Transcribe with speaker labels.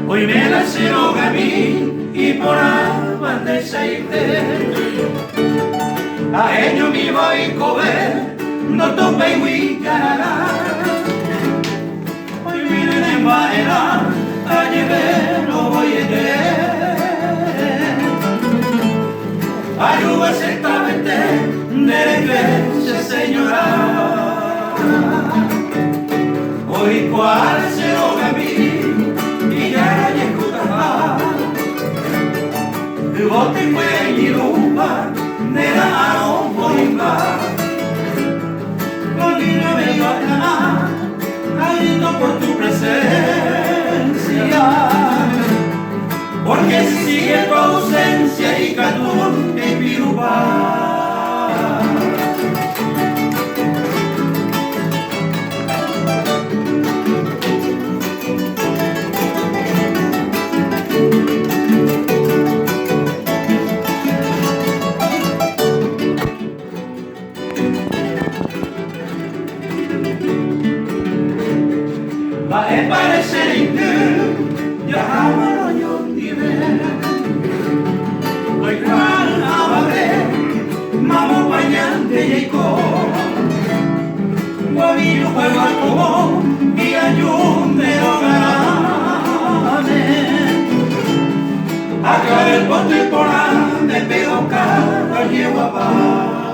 Speaker 1: Hoy me la hicieron a mí y por abandonar a ellos mi voy comer, no tope y canará. Hoy miren en vaina, a llevar no voy a tener. Ayuda exactamente de la iglesia, señora. Hoy cuál se lo a mí. Bote fue y rumba, de la aromboimba. Contigo me dio a ganar, ayudo por tu presencia. Porque si sigue tu ausencia y catún en pirupa. Va a parecer que ya no yo vive. Hoy cada vez mamo bañante y eco. Guavino juega como y ayunde hogares. Acá el bote por ande pero cada lleva paz.